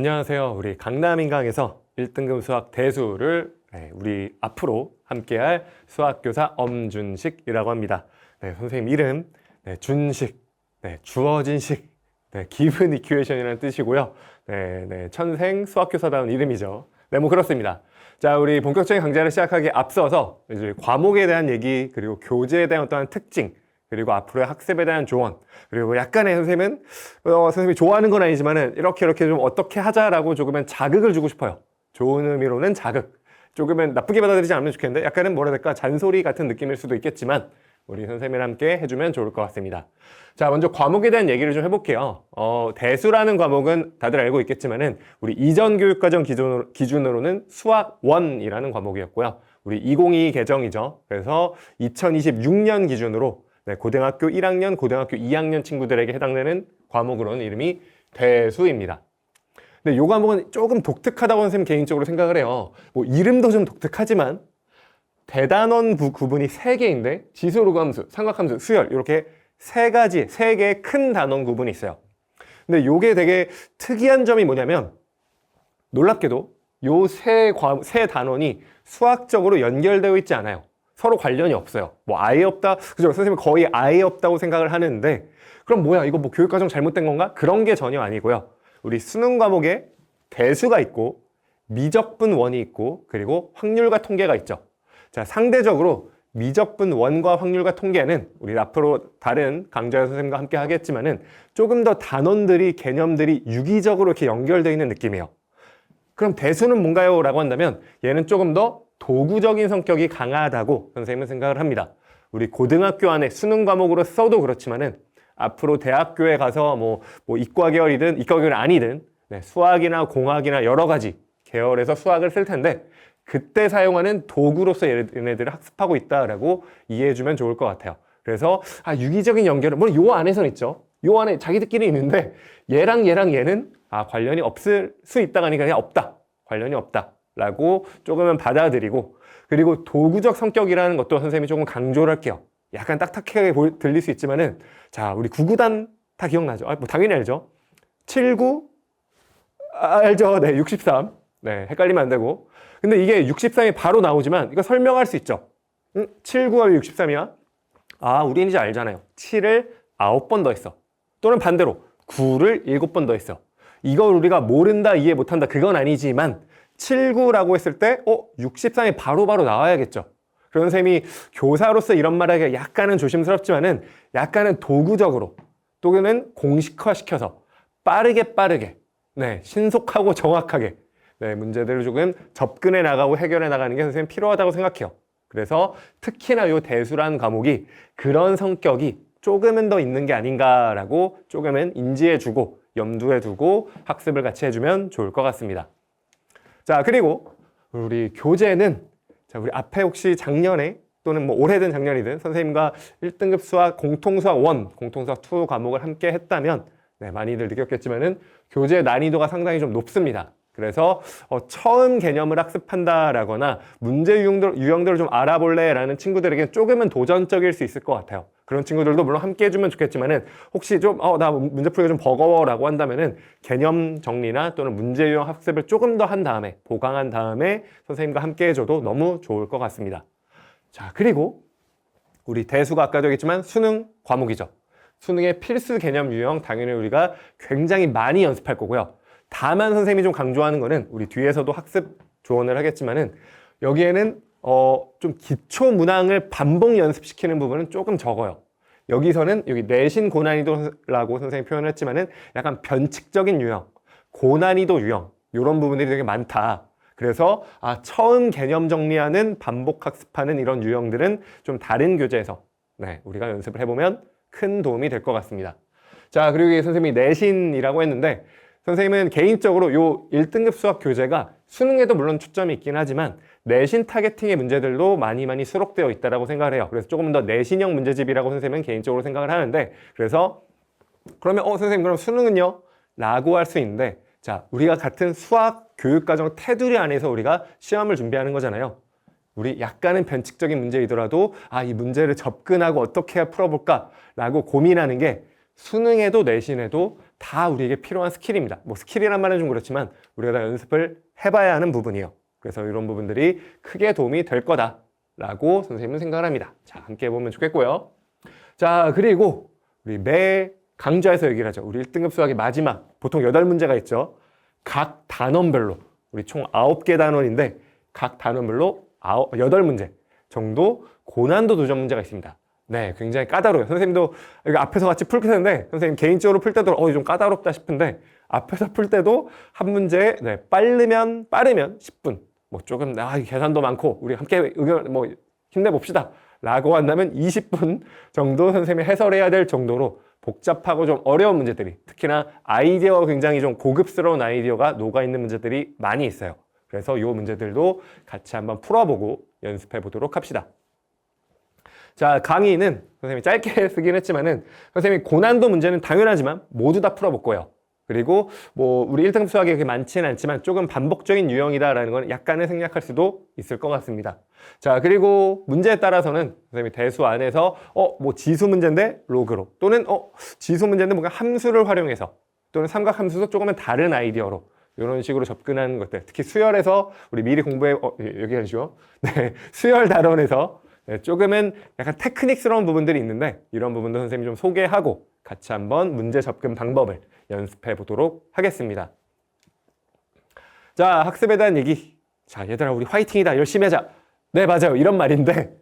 안녕하세요. 우리 강남인강에서 1등급 수학 대수를 우리 앞으로 함께할 수학교사 엄준식이라고 합니다. 선생님 이름 준식, 주어진 식, 기분 이큐에이션이라는 뜻이고요. 천생 수학교사다운 이름이죠. 뭐 그렇습니다. 자, 우리 본격적인 강좌를 시작하기에 앞서서 이제 과목에 대한 얘기, 그리고 교재에 대한 어떠한 특징, 그리고 앞으로의 학습에 대한 조언, 그리고 약간의 선생님은 선생님이 좋아하는 건 아니지만은 이렇게 좀 어떻게 하자라고 조금은 자극을 주고 싶어요. 좋은 의미로는 자극. 조금은 나쁘게 받아들이지 않으면 좋겠는데 약간은 뭐라 해야 될까, 잔소리 같은 느낌일 수도 있겠지만 우리 선생님이랑 함께 해주면 좋을 것 같습니다. 자, 먼저 과목에 대한 얘기를 좀 해볼게요. 대수라는 과목은 다들 알고 있겠지만은 우리 이전 교육과정 기준으로는 수학 1이라는 과목이었고요. 우리 2022 개정이죠. 그래서 2026년 기준으로 고등학교 1학년, 고등학교 2학년 친구들에게 해당되는 과목으로는 이름이 대수입니다. 근데 이 과목은 조금 독특하다고 선생님 개인적으로 생각을 해요. 뭐 이름도 좀 독특하지만 대단원 구분이 3개인데 지수로감수, 삼각함수, 수열 이렇게 3개의 큰 단원 구분이 있어요. 근데 이게 되게 특이한 점이 뭐냐면 놀랍게도 요 세 단원이 수학적으로 연결되어 있지 않아요. 서로 관련이 없어요. 뭐 아예 없다. 그죠? 선생님은 거의 아예 없다고 생각을 하는데 그럼 뭐야? 이거 뭐 교육과정 잘못된 건가? 그런 게 전혀 아니고요. 우리 수능 과목에 대수가 있고 미적분 원이 있고 그리고 확률과 통계가 있죠. 자, 상대적으로 미적분 원과 확률과 통계는 우리 앞으로 다른 강좌 선생님과 함께 하겠지만은 조금 더 단원들이 개념들이 유기적으로 이렇게 연결되어 있는 느낌이에요. 그럼 대수는 뭔가요? 라고 한다면 얘는 조금 더 도구적인 성격이 강하다고 선생님은 생각을 합니다. 우리 고등학교 안에 수능 과목으로 써도 그렇지만은 앞으로 대학교에 가서 뭐 이과 계열이든 이과 계열 아니든 수학이나 공학이나 여러 가지 계열에서 수학을 쓸 텐데 그때 사용하는 도구로서 얘네들을 학습하고 있다라고 이해해주면 좋을 것 같아요. 그래서 유기적인 연결은 물론 요 안에선 있죠. 요 안에 자기들끼리 있는데 얘랑 얘는 관련이 없을 수 있다가 아니라 그냥 없다. 관련이 없다. 라고 조금은 받아들이고 그리고 도구적 성격이라는 것도 선생님이 조금 강조를 할게요. 약간 딱딱하게 들릴 수 있지만은 자, 우리 9구단 다 기억나죠? 뭐 당연히 알죠? 79 알죠? 63. 헷갈리면 안 되고. 근데 이게 63이 바로 나오지만 이거 설명할 수 있죠. 79가 왜 63이야? 우린 이제 알잖아요. 7을 9번 더했어. 또는 반대로 9를 7번 더했어. 이걸 우리가 모른다, 이해 못한다 그건 아니지만 79라고 했을 때 63이 바로바로 나와야겠죠. 그런 셈이 교사로서 이런 말하기가 약간은 조심스럽지만은 약간은 도구적으로 또는 공식화시켜서 빠르게 신속하고 정확하게 문제들을 조금 접근해 나가고 해결해 나가는 게 선생님 필요하다고 생각해요. 그래서 특히나 이 대수라는 과목이 그런 성격이 조금은 더 있는 게 아닌가라고 조금은 인지해 주고 염두에 두고 학습을 같이 해주면 좋을 것 같습니다. 자, 그리고 우리 교재는 우리 앞에 혹시 작년에 또는 뭐 올해든 작년이든 선생님과 1등급 수학 공통수학 1, 공통수학 2 과목을 함께 했다면 많이들 느꼈겠지만은 교재 난이도가 상당히 좀 높습니다. 그래서 처음 개념을 학습한다라거나 문제 유형들을 좀 알아볼래라는 친구들에게 조금은 도전적일 수 있을 것 같아요. 그런 친구들도 물론 함께 해주면 좋겠지만은 혹시 좀 나 문제 풀기가 좀 버거워라고 한다면은 개념 정리나 또는 문제 유형 학습을 조금 더 한 다음에 보강한 다음에 선생님과 함께 해줘도 너무 좋을 것 같습니다. 자, 그리고 우리 대수가 아까도 얘기했지만 수능 과목이죠. 수능의 필수 개념 유형 당연히 우리가 굉장히 많이 연습할 거고요. 다만 선생님이 좀 강조하는 거는 우리 뒤에서도 학습 조언을 하겠지만은 여기에는 좀 기초 문항을 반복 연습시키는 부분은 조금 적어요. 여기서는 여기 내신 고난이도라고 선생님이 표현을 했지만은 약간 변칙적인 유형, 고난이도 유형 이런 부분들이 되게 많다. 그래서 처음 개념 정리하는 반복 학습하는 이런 유형들은 좀 다른 교재에서 우리가 연습을 해보면 큰 도움이 될 것 같습니다. 자, 그리고 선생님이 내신이라고 했는데 선생님은 개인적으로 요 1등급 수학 교재가 수능에도 물론 초점이 있긴 하지만 내신 타겟팅의 문제들도 많이 수록되어 있다고 생각을 해요. 그래서 조금 더 내신형 문제집이라고 선생님은 개인적으로 생각을 하는데 그래서 그러면 선생님 그럼 수능은요? 라고 할 수 있는데 자, 우리가 같은 수학 교육과정 테두리 안에서 우리가 시험을 준비하는 거잖아요. 우리 약간은 변칙적인 문제이더라도 이 문제를 접근하고 어떻게 풀어볼까 라고 고민하는 게 수능에도 내신에도 다 우리에게 필요한 스킬입니다. 뭐 스킬이란 말은 좀 그렇지만 우리가 다 연습을 해봐야 하는 부분이에요. 그래서 이런 부분들이 크게 도움이 될 거다라고 선생님은 생각을 합니다. 자, 함께 해보면 좋겠고요. 자, 그리고 우리 매 강좌에서 얘기를 하죠. 우리 1등급 수학의 마지막 보통 8문제가 있죠. 각 단원별로 우리 총 9개 단원인데 각 단원별로 8문제 정도 고난도 도전 문제가 있습니다. 네, 굉장히 까다로워요. 선생님도 이거 앞에서 같이 풀 텐데 선생님 개인적으로 풀 때도 좀 까다롭다 싶은데 앞에서 풀 때도 한 문제에 빠르면 10분 뭐 조금 계산도 많고 우리 함께 의견 뭐 힘내봅시다 라고 한다면 20분 정도 선생님이 해설해야 될 정도로 복잡하고 좀 어려운 문제들이 특히나 아이디어가 굉장히 좀 고급스러운 아이디어가 녹아있는 문제들이 많이 있어요. 그래서 이 문제들도 같이 한번 풀어보고 연습해 보도록 합시다. 자, 강의는 선생님이 짧게 쓰긴 했지만은 선생님이 고난도 문제는 당연하지만 모두 다 풀어볼 거예요. 그리고 뭐 우리 1등급 수학이 그렇게 많지는 않지만 조금 반복적인 유형이다라는 건 약간은 생략할 수도 있을 것 같습니다. 자, 그리고 문제에 따라서는 선생님이 대수 안에서 뭐 지수 문제인데 로그로 또는 지수 문제인데 뭔가 함수를 활용해서 또는 삼각함수도 조금은 다른 아이디어로 이런 식으로 접근하는 것들 특히 수열에서 우리 미리 공부해 여기 하시죠. 네, 수열 단원에서 조금은 약간 테크닉스러운 부분들이 있는데 이런 부분도 선생님이 좀 소개하고 같이 한번 문제 접근 방법을 연습해 보도록 하겠습니다. 자, 학습에 대한 얘기. 자, 얘들아 우리 화이팅이다. 열심히 하자. 네, 맞아요. 이런 말인데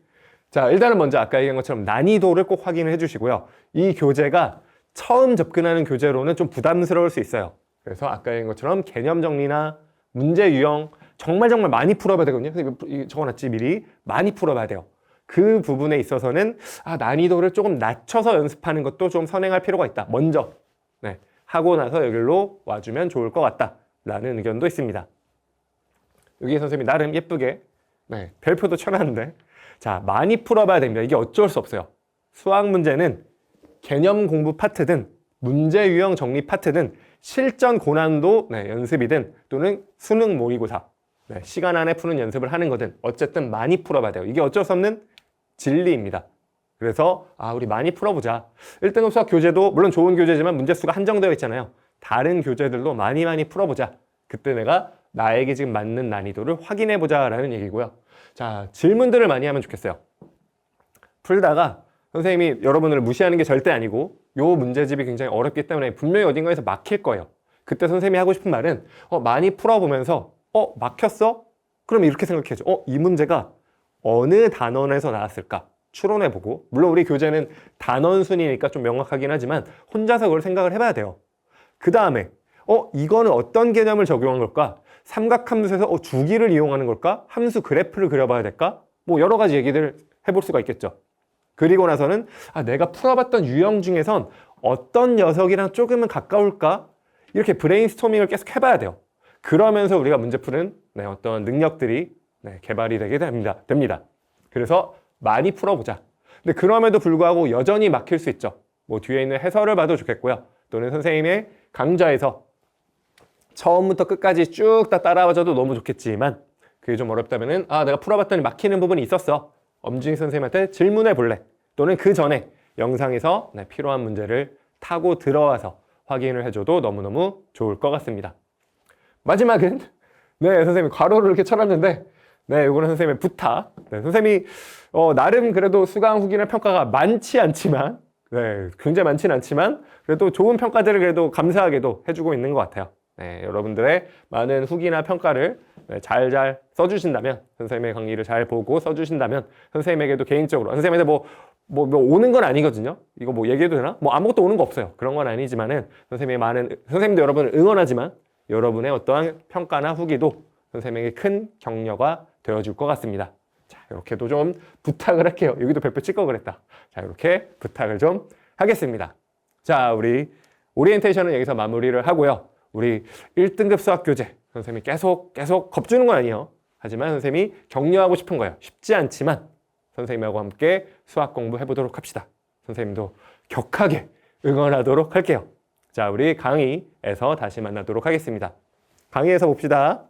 자, 일단은 먼저 아까 얘기한 것처럼 난이도를 꼭 확인을 해주시고요. 이 교재가 처음 접근하는 교재로는 좀 부담스러울 수 있어요. 그래서 아까 얘기한 것처럼 개념 정리나 문제 유형 정말 많이 풀어봐야 되거든요. 이거 적어놨지 미리. 많이 풀어봐야 돼요. 그 부분에 있어서는 난이도를 조금 낮춰서 연습하는 것도 좀 선행할 필요가 있다. 먼저 하고 나서 여기로 와주면 좋을 것 같다라는 의견도 있습니다. 여기 선생님이 나름 예쁘게 별표도 쳐놨는데 자, 많이 풀어봐야 됩니다. 이게 어쩔 수 없어요. 수학 문제는 개념 공부 파트든 문제 유형 정리 파트든 실전 고난도 연습이든 또는 수능 모의고사 시간 안에 푸는 연습을 하는 거든 어쨌든 많이 풀어봐야 돼요. 이게 어쩔 수 없는 진리입니다. 그래서 우리 많이 풀어보자. 1등급 수학 교재도 물론 좋은 교재지만 문제수가 한정되어 있잖아요. 다른 교재들도 많이 풀어보자. 그때 내가 나에게 지금 맞는 난이도를 확인해보자 라는 얘기고요. 자, 질문들을 많이 하면 좋겠어요. 풀다가 선생님이 여러분을 무시하는 게 절대 아니고 요 문제집이 굉장히 어렵기 때문에 분명히 어딘가에서 막힐 거예요. 그때 선생님이 하고 싶은 말은 많이 풀어보면서 막혔어? 그럼 이렇게 생각해야죠. 이 문제가 어느 단원에서 나왔을까? 추론해보고 물론 우리 교재는 단원 순이니까 좀 명확하긴 하지만 혼자서 그걸 생각을 해봐야 돼요. 그 다음에 이거는 어떤 개념을 적용한 걸까? 삼각함수에서 주기를 이용하는 걸까? 함수 그래프를 그려봐야 될까? 뭐 여러 가지 얘기들을 해볼 수가 있겠죠. 그리고 나서는 내가 풀어봤던 유형 중에선 어떤 녀석이랑 조금은 가까울까? 이렇게 브레인스토밍을 계속 해봐야 돼요. 그러면서 우리가 문제 푸는 어떤 능력들이 개발이 되게 됩니다. 그래서 많이 풀어보자. 근데 그럼에도 불구하고 여전히 막힐 수 있죠. 뭐 뒤에 있는 해설을 봐도 좋겠고요. 또는 선생님의 강좌에서 처음부터 끝까지 쭉 다 따라와줘도 너무 좋겠지만 그게 좀 어렵다면은 내가 풀어봤더니 막히는 부분이 있었어. 엄준희 선생님한테 질문해 볼래. 또는 그 전에 영상에서 필요한 문제를 타고 들어와서 확인을 해줘도 너무너무 좋을 것 같습니다. 마지막은 선생님이 괄호를 이렇게 쳐놨는데 이거는 선생님의 부탁. 선생님이 나름 그래도 수강 후기나 평가가 많지 않지만 굉장히 많지는 않지만 그래도 좋은 평가들을 그래도 감사하게도 해주고 있는 것 같아요. 여러분들의 많은 후기나 평가를 잘 써주신다면 선생님의 강의를 잘 보고 써주신다면 선생님에게도 개인적으로 선생님한테 뭐 오는 건 아니거든요. 이거 뭐 얘기해도 되나? 뭐 아무것도 오는 거 없어요. 그런 건 아니지만은 선생님도 여러분을 응원하지만 여러분의 어떠한 평가나 후기도 선생님에게 큰 격려가 되어줄 것 같습니다. 자, 이렇게도 좀 부탁을 할게요. 여기도 별표 찍고 그랬다. 자, 이렇게 부탁을 좀 하겠습니다. 자, 우리 오리엔테이션은 여기서 마무리를 하고요. 우리 1등급 수학 교재 선생님이 계속 겁주는 건 아니에요. 하지만 선생님이 격려하고 싶은 거예요. 쉽지 않지만 선생님하고 함께 수학 공부해 보도록 합시다. 선생님도 격하게 응원하도록 할게요. 자, 우리 강의에서 다시 만나도록 하겠습니다. 강의에서 봅시다.